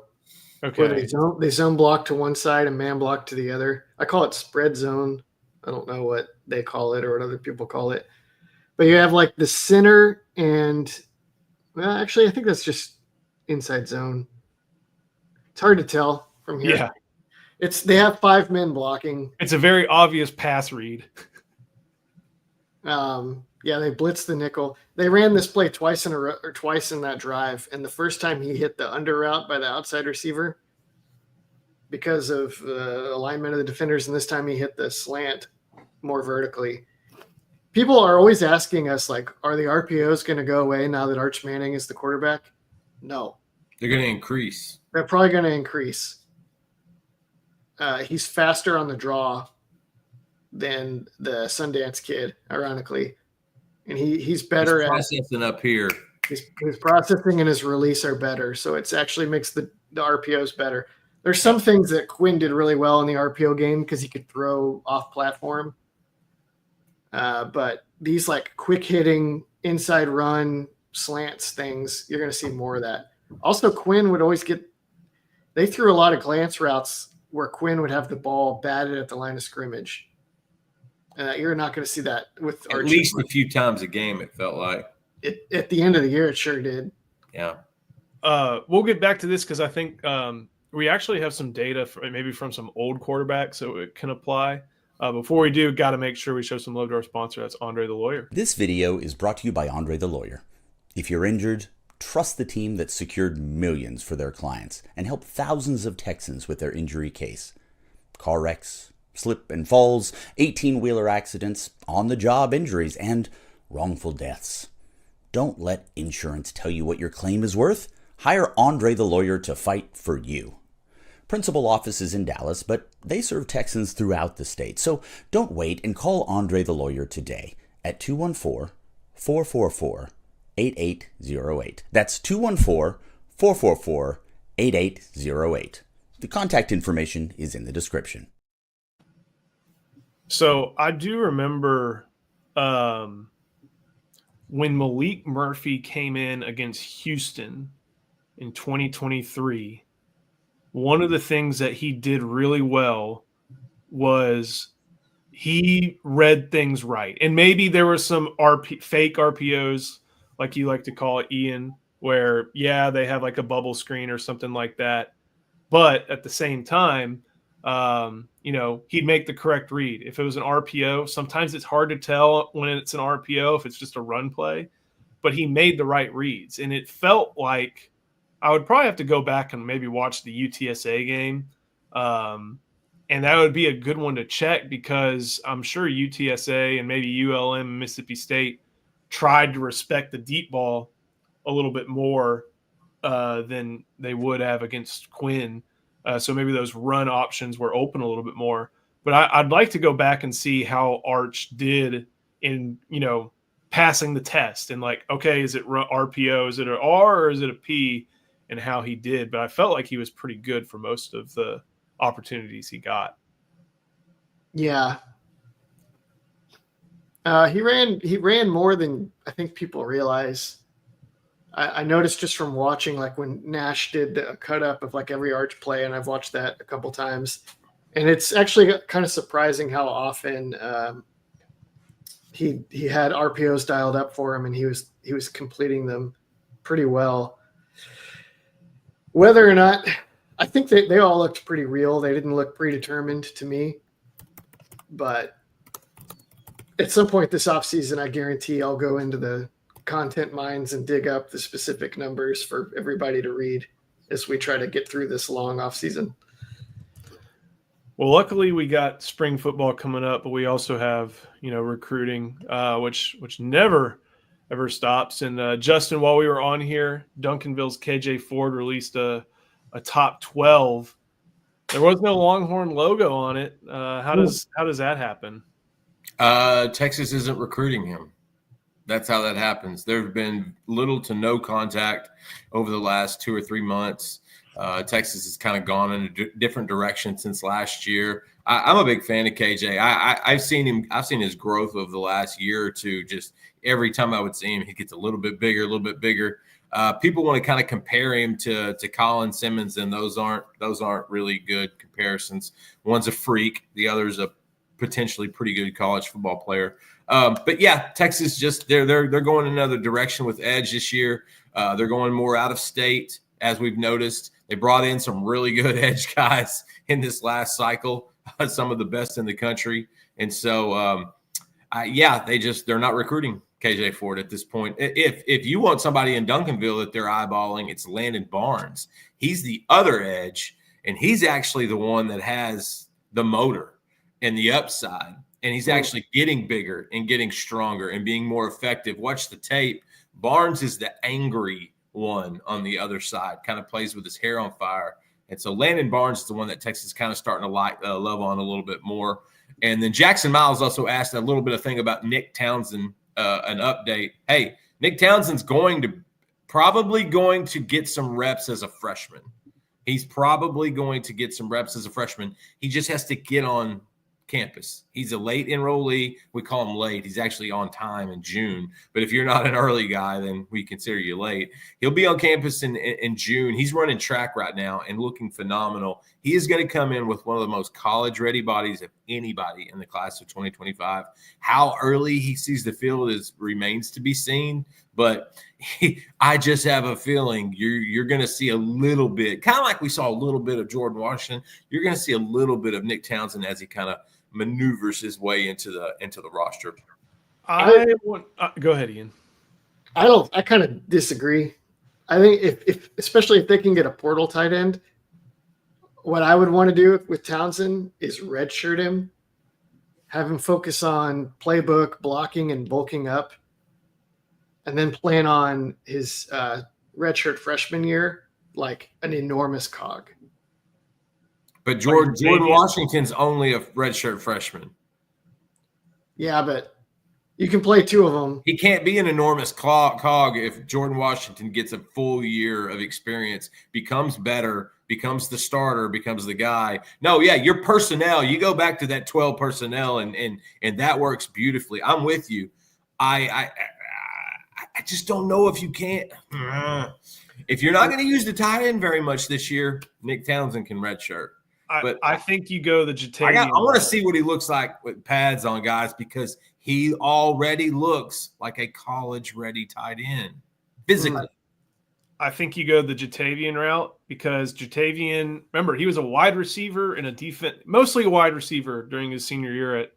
Okay. Where they zone block to one side and man block to the other. I call it spread zone. I don't know what they call it or what other people call it. But you have like the center and actually I think that's just inside zone. It's hard to tell from here. Yeah. They have 5 men blocking. It's a very obvious pass read. They blitzed the nickel. They ran this play twice in that drive, and the first time he hit the under route by the outside receiver because of the alignment of the defenders, and this time he hit the slant more vertically. People are always asking us, like, are the RPOs going to go away now that Arch Manning is the quarterback? No. They're going to increase. They're probably going to increase. He's faster on the draw than the Sundance kid, ironically. And he's better at processing up here. His processing and his release are better. So it actually makes the RPOs better. There's some things that Quinn did really well in the RPO game because he could throw off platform. But these like quick hitting inside run slants things, you're going to see more of that. Also, Quinn would always they threw a lot of glance routes where Quinn would have the ball batted at the line of scrimmage. You're not going to see that with Archie. At least a few times a game, it felt like. At the end of the year, it sure did. Yeah. We'll get back to this because I think we actually have some data maybe from some old quarterbacks so it can apply. Before we do, got to make sure we show some love to our sponsor. That's Andre the Lawyer. This video is brought to you by Andre the Lawyer. If you're injured, trust the team that secured millions for their clients and helped thousands of Texans with their injury case. Car wrecks, slip and falls, 18-wheeler accidents, on-the-job injuries, and wrongful deaths. Don't let insurance tell you what your claim is worth. Hire Andre the Lawyer to fight for you. Principal office is in Dallas, but they serve Texans throughout the state. So don't wait and call Andre the Lawyer today at 214-444-8808. That's 214-444-8808. The contact information is in the description. So I do remember when Malik Murphy came in against Houston in 2023, one of the things that he did really well was he read things right. And maybe there were some fake RPOs, like you like to call it, Ian, where, they have like a bubble screen or something like that. But at the same time, he'd make the correct read. If it was an RPO, sometimes it's hard to tell when it's an RPO if it's just a run play, but he made the right reads. And it felt like I would probably have to go back and maybe watch the UTSA game. And that would be a good one to check because I'm sure UTSA and maybe ULM and Mississippi State tried to respect the deep ball a little bit more than they would have against Quinn. So maybe those run options were open a little bit more. But I'd like to go back and see how Arch did in, passing the test and like, okay, is it RPO? Is it an R or is it a P? And how he did. But I felt like he was pretty good for most of the opportunities he got. Yeah. He ran more than I think people realize. I noticed just from watching, like when Nash did a cut up of like every arch play, and I've watched that a couple times, and it's actually kind of surprising how often he had RPOs dialed up for him, and he was completing them pretty well. Whether or not, I think they all looked pretty real. They didn't look predetermined to me, but at some point this offseason, I guarantee I'll go into the content mines and dig up the specific numbers for everybody to read as we try to get through this long offseason. Well, luckily we got spring football coming up, but we also have, recruiting, which never ever stops. And Justin, while we were on here, Duncanville's KJ Ford released a top 12. There was no Longhorn logo on it. How does that happen? Texas isn't recruiting him. That's how that happens. There have been little to no contact over the last 2 or 3 months. Texas has kind of gone in a different direction since last year. I'm a big fan of KJ. I've seen him. I've seen his growth over the last year or two. Just every time I would see him, he gets a little bit bigger. People want to kind of compare him to Colin Simmons, and those aren't really good comparisons. One's a freak, the other's a potentially pretty good college football player. But yeah, Texas they're going another direction with edge this year. They're going more out of state, as we've noticed. They brought in some really good edge guys in this last cycle, some of the best in the country. And so, they're not recruiting KJ Ford at this point. If you want somebody in Duncanville that they're eyeballing, it's Landon Barnes. He's the other edge, and he's actually the one that has the motor and the upside. And he's actually getting bigger and getting stronger and being more effective. Watch the tape. Barnes is the angry one on the other side, kind of plays with his hair on fire. And so Landon Barnes is the one that Texas is kind of starting to love on a little bit more. And then Jackson Miles also asked a little bit of thing about Nick Townsend, an update. Hey, Nick Townsend's probably going to get some reps as a freshman. He's probably going to get some reps as a freshman. He just has to get on campus. He's a late enrollee. We call him late. He's actually on time in June. But if you're not an early guy, then we consider you late. He'll be on campus in June. He's running track right now and looking phenomenal. He is going to come in with one of the most college-ready bodies of anybody in the class of 2025. How early he sees the field remains to be seen. But I just have a feeling you're going to see a little bit, kind of like we saw a little bit of Jordan Washington. You're going to see a little bit of Nick Townsend as he kind of maneuvers his way into the roster. Go ahead, Ian. I kind of disagree. I think if especially if they can get a portal tight end, what I would want to do with Townsend is redshirt him, have him focus on playbook, blocking, and bulking up, and then plan on his redshirt freshman year like an enormous cog. But Jordan Washington's only a redshirt freshman. Yeah, but you can play two of them. He can't be an enormous cog if Jordan Washington gets a full year of experience, becomes better, becomes the starter, becomes the guy. No, yeah, your personnel, you go back to that 12 personnel, and that works beautifully. I'm with you. I just don't know if you can't. If you're not going to use the tight end very much this year, Nick Townsend can redshirt. But I think you go the Jatavian. I want to see what he looks like with pads on, guys, because he already looks like a college-ready tight end physically. I think you go the Jatavian route because Jatavian, remember, he was a wide receiver and mostly a wide receiver during his senior year at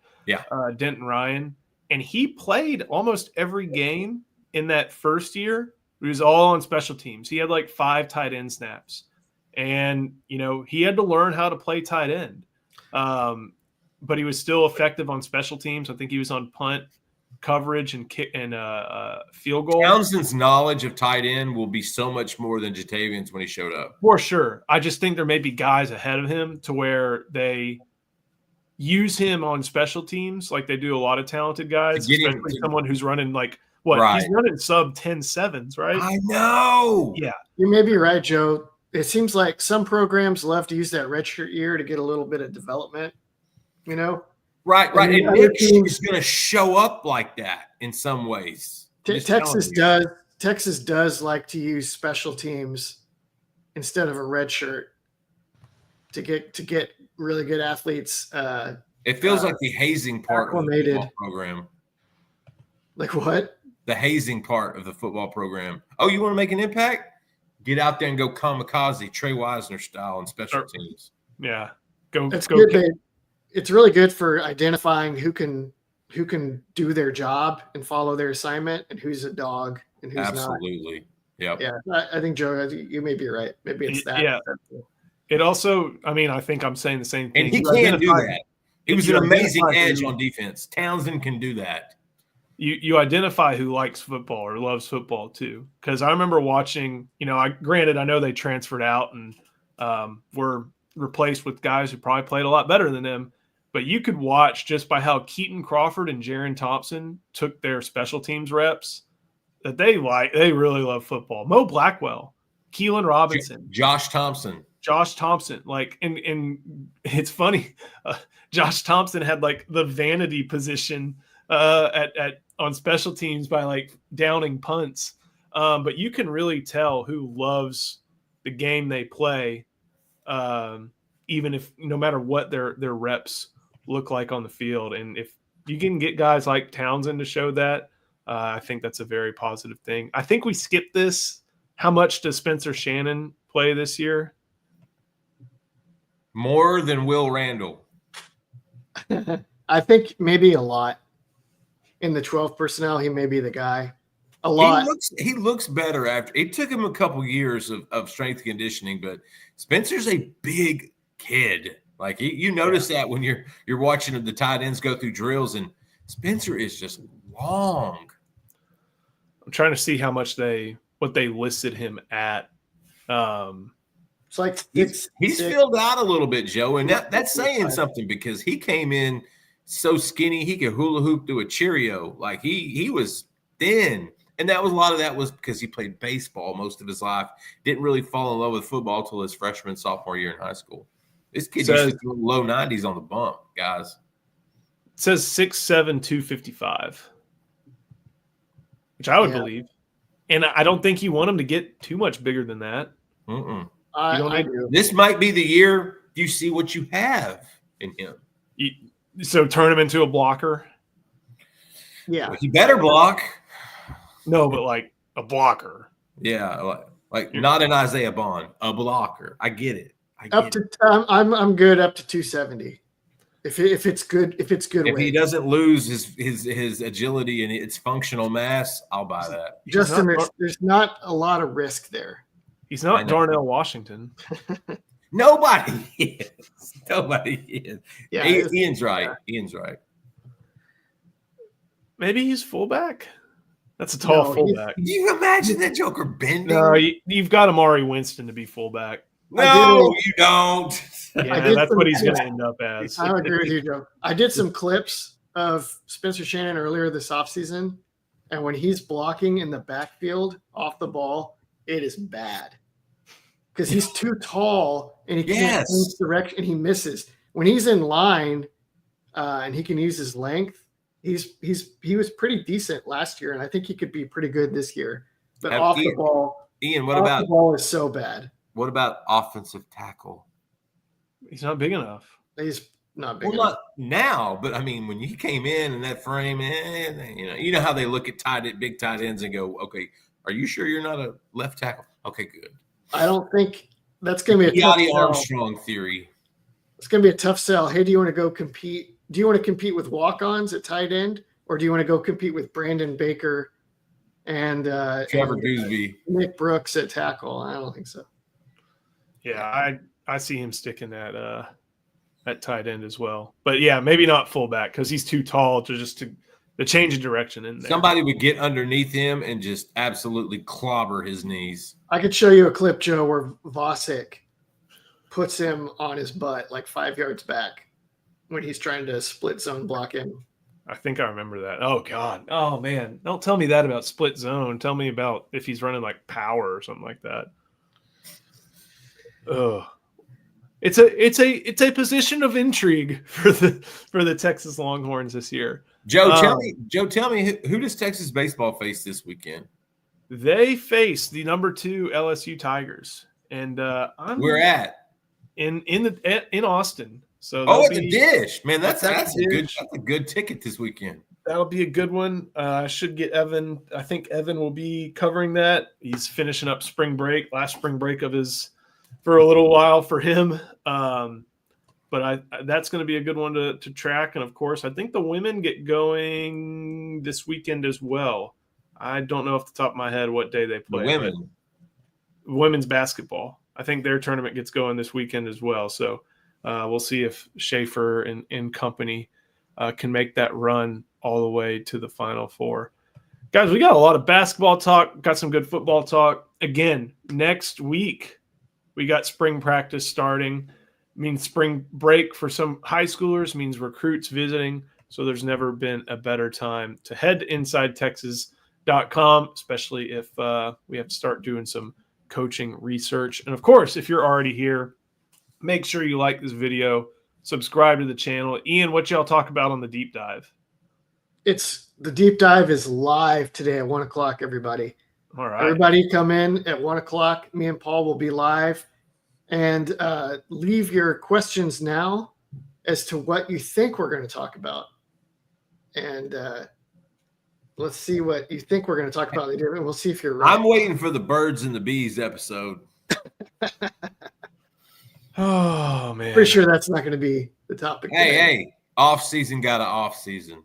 Denton Ryan, and he played almost every game in that first year. He was all on special teams. He had like 5 tight end snaps. And, he had to learn how to play tight end. But he was still effective on special teams. I think he was on punt, coverage, and kick and field goal. Townsend's knowledge of tight end will be so much more than Jatavian's when he showed up. For sure. I just think there may be guys ahead of him to where they use him on special teams like they do a lot of talented guys, especially someone who's running like – What? Right. He's running sub 10.7s, right? I know. Yeah. You may be right, Joe. it seems like some programs love to use that redshirt year to get a little bit of development, you know? Right. And other Mitch teams is going to show up like that in some ways. Texas does. Texas does like to use special teams instead of a red shirt to get really good athletes. It feels like the hazing part acclimated. of the football program. Like what? The hazing part of the football program. Oh, you want to make an impact? Get out there and go kamikaze, Trey Wisner style on special teams. Yeah, That's good. It's really good for identifying who can do their job and follow their assignment, and who's a dog and who's Absolutely. not. Yeah. I think Joe, you may be right. Maybe it's that. Yeah. It also, I mean, I think I'm saying the same thing. And he can do that. He was an amazing edge on defense. Townsend can do that. You identify who likes football or loves football too. Because I remember watching, granted, I know they transferred out and were replaced with guys who probably played a lot better than them. But you could watch just by how Keaton Crawford and Jaron Thompson took their special teams reps that they really love football. Mo Blackwell, Keelan Robinson, Josh Thompson, like, and it's funny. Josh Thompson had like the vanity position on special teams by like downing punts. But you can really tell who loves the game they play, even if no matter what their reps look like on the field. And if you can get guys like Townsend to show that, I think that's a very positive thing. I think we skipped this. How much does Spencer Shannon play this year? More than Will Randall. I think maybe a lot. In the 12 personnel, he may be the guy. A lot. He looks better after. It took him a couple years of strength conditioning, but Spencer's a big kid. Like you notice that when you're watching the tight ends go through drills, and Spencer is just long. I'm trying to see how much what they listed him at. It's like he's filled out a little bit, Joe, and that's saying something because he came in so skinny he could hula hoop through a Cheerio. Like he was thin, and a lot of that was because he played baseball most of his life. Didn't really fall in love with football till his freshman sophomore year in high school. This kid used to throw low 90s on the bump, guys. It says 6'7", 255, which I would believe. And I don't think you want him to get too much bigger than that. I do. This might be the year you see what you have in him. So turn him into a blocker? Yeah. He better block. No, but like a blocker. Yeah, like not an Isaiah Bond, a blocker. I get it. I'm good up to 270. If it's good, if he doesn't lose his agility and its functional mass, I'll buy that. Justin, there's not a lot of risk there. He's not Darnell Washington. Nobody is. Yeah, Ian's right. Maybe he's fullback. That's a tall fullback. Can you imagine that Joker bending? No, you've got Amari Winston to be fullback. No, you don't. Yeah, that's what he's going to end up as. I agree with you, Joe. I did some clips of Spencer Shannon earlier this offseason, and when he's blocking in the backfield off the ball, it is bad because he's too tall and he can't change direction and he misses. When he's in line and he can use his length, he was pretty decent last year, and I think he could be pretty good this year. But the ball, Ian, the ball is so bad. What about offensive tackle? He's not big enough. He's not big enough. Not now, but I mean, when he came in that frame, you know how they look at big tight ends and go, okay, are you sure you're not a left tackle? Okay, good. I don't think that's going to be a tough sell. Armstrong theory. It's going to be a tough sell. Hey, do you want to go compete? Do you want to compete with walk-ons at tight end, or do you want to go compete with Brandon Baker and Trevor Gooseby, Nick Brooks at tackle? I don't think so. Yeah, I see him sticking at tight end as well. But yeah, maybe not fullback because he's too tall to change of direction in there. Somebody would get underneath him and just absolutely clobber his knees. I could show you a clip, Joe, where Vosick puts him on his butt like 5 yards back when he's trying to split zone block him. I think I remember that. Oh, God. Oh, man. Don't tell me that about split zone. Tell me about if he's running like power or something like that. Ugh. It's a position of intrigue for the Texas Longhorns this year. Joe, tell me who does Texas baseball face this weekend? They face the number 2 LSU Tigers, and We're at in Austin. So at the Dish, man. That's a good ticket this weekend. That'll be a good one. I should get Evan. I think Evan will be covering that. He's finishing up spring break, last spring break of his for a little while for him. But that's going to be a good one to track. And of course, I think the women get going this weekend as well. I don't know off the top of my head what day they play. The women's basketball. I think their tournament gets going this weekend as well. So we'll see if Schaefer and company can make that run all the way to the Final Four. Guys, we got a lot of basketball talk, got some good football talk. Again, next week, we got spring practice starting. Means spring break for some high schoolers, means recruits visiting. So there's never been a better time to head to InsideTexas.com, especially if we have to start doing some coaching research. And of course, if you're already here, make sure you like this video, subscribe to the channel. Ian, what y'all talk about on the deep dive? The deep dive is live today at 1 o'clock, everybody. All right. Everybody come in at 1 o'clock. Me and Paul will be live. And leave your questions now as to what you think we're going to talk about. And let's see what you think we're going to talk about. And we'll see if you're right. I'm waiting for the birds and the bees episode. Oh, man. Pretty sure that's not going to be the topic. Hey, off season got an off season.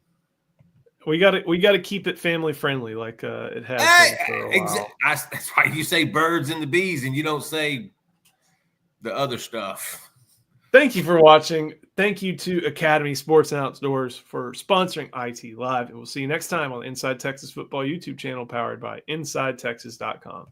We got to keep it family friendly, like it has been for a while. That's why you say birds and the bees, and you don't say the other stuff. Thank you for watching. Thank you to Academy Sports and Outdoors for sponsoring IT Live, and we'll see you next time on the Inside Texas Football YouTube channel powered by InsideTexas.com.